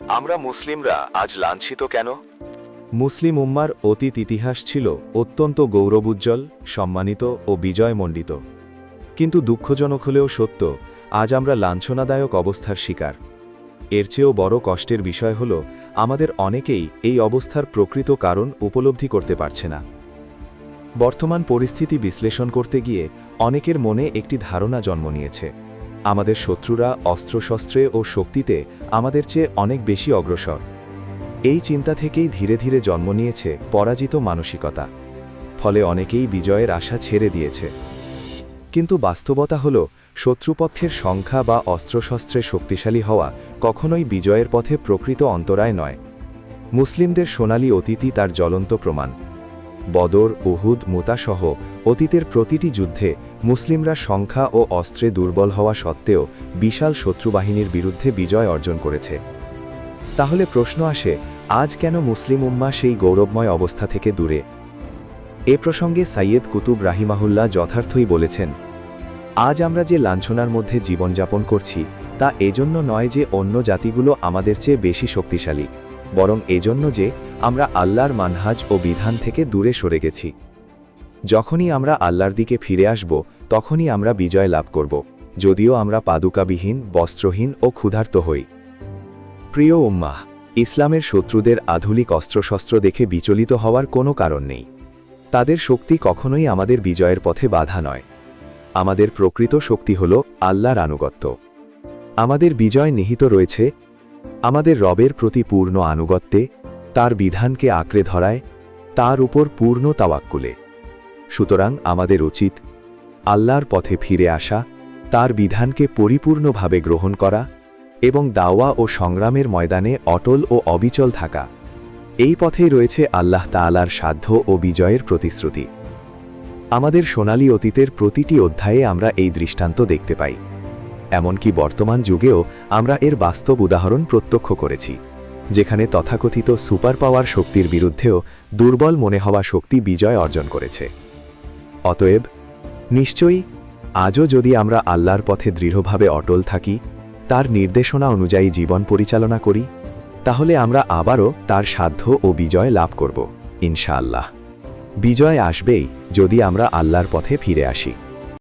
আমরা মুসলিমরা আজ লাঞ্ছিত কেন? মুসলিম উম্মার অতীত ইতিহাস ছিল অত্যন্ত গৌরবোজ্জ্বল, সম্মানিত ও বিজয়মণ্ডিত। কিন্তু দুঃখজনক হলেও সত্য, আজ আমরা লাঞ্ছনাদায়ক অবস্থার শিকার। এর চেয়েও বড় কষ্টের বিষয় হল, আমাদের অনেকেই এই অবস্থার প্রকৃত কারণ উপলব্ধি করতে পারছে না। বর্তমান পরিস্থিতি বিশ্লেষণ করতে গিয়ে অনেকের মনে একটি ধারণা জন্ম নিয়েছে, আমাদের শত্রুরা অস্ত্রশস্ত্রে ও শক্তিতে আমাদের চেয়ে অনেক বেশি অগ্রসর। এই চিন্তা থেকেই ধীরে ধীরে জন্ম নিয়েছে পরাজিত মানসিকতা। ফলে অনেকেই বিজয়ের আশা ছেড়ে দিয়েছে। কিন্তু বাস্তবতা হল, শত্রুপক্ষের সংখ্যা বা অস্ত্রশস্ত্রে শক্তিশালী হওয়া কখনোই বিজয়ের পথে প্রকৃত অন্তরায় নয়। মুসলিমদের সোনালী অতীতই তার জ্বলন্ত প্রমাণ। বদর, উহুদ, মুতাসহ অতীতের প্রতিটি যুদ্ধে মুসলিমরা সংখ্যা ও অস্ত্রে দুর্বল হওয়া সত্ত্বেও বিশাল শত্রুবাহিনীর বিরুদ্ধে বিজয় অর্জন করেছে। তাহলে প্রশ্ন আসে, আজ কেন মুসলিম উম্মাহ সেই গৌরবময় অবস্থা থেকে দূরে? এ প্রসঙ্গে সাইয়েদ কুতুব রাহিমাহুল্লাহ যথার্থই বলেছেন, আজ আমরা যে লাঞ্ছনার মধ্যে জীবনযাপন করছি, তা এজন্য নয় যে অন্য জাতিগুলো আমাদের চেয়ে বেশি শক্তিশালী, বরং এজন্য যে আমরা আল্লাহর মানহাজ ও বিধান থেকে দূরে সরে গেছি। যখনই আমরা আল্লাহর দিকে ফিরে আসব, তখনই আমরা বিজয় লাভ করব, যদিও আমরা পাদুকাবিহীন, বস্ত্রহীন ও ক্ষুধার্ত হই। প্রিয় উম্মাহ, ইসলামের শত্রুদের আধুনিক অস্ত্রশস্ত্র দেখে বিচলিত হওয়ার কোনো কারণ নেই। তাদের শক্তি কখনোই আমাদের বিজয়ের পথে বাধা নয়। আমাদের প্রকৃত শক্তি হল আল্লাহর আনুগত্য। আমাদের বিজয় নিহিত রয়েছে আমাদের রবের প্রতি পূর্ণ আনুগত্যে, তার বিধানকে আঁকড়ে ধরায়, তার উপর পূর্ণ তাওয়াক্কুলে। সুতরাং আমাদের উচিত আল্লাহর পথে ফিরে আসা, তার বিধানকে পরিপূর্ণভাবে গ্রহণ করা এবং দাওয়া ও সংগ্রামের ময়দানে অটল ও অবিচল থাকা। এই পথেই রয়েছে আল্লাহ তাআলার সাধ্য ও বিজয়ের প্রতিশ্রুতি। আমাদের সোনালী অতীতের প্রতিটি অধ্যায়ে আমরা এই দৃষ্টান্ত দেখতে পাই। এমনকি বর্তমান যুগেও আমরা এর বাস্তব উদাহরণ প্রত্যক্ষ করেছি, যেখানে তথাকথিত সুপার পাওয়ার শক্তির বিরুদ্ধেও দুর্বল মনে হওয়া শক্তি বিজয় অর্জন করেছে। অতএব নিশ্চয়ই আজও যদি আমরা আল্লাহর পথে দৃঢ়ভাবে অটল থাকি, তার নির্দেশনা অনুযায়ী জীবন পরিচালনা করি, তাহলে আমরা আবারও তার সাধ্য ও বিজয় লাভ করব ইনশাআল্লাহ। বিজয় আসবেই যদি আমরা আল্লাহর পথে ফিরে আসি।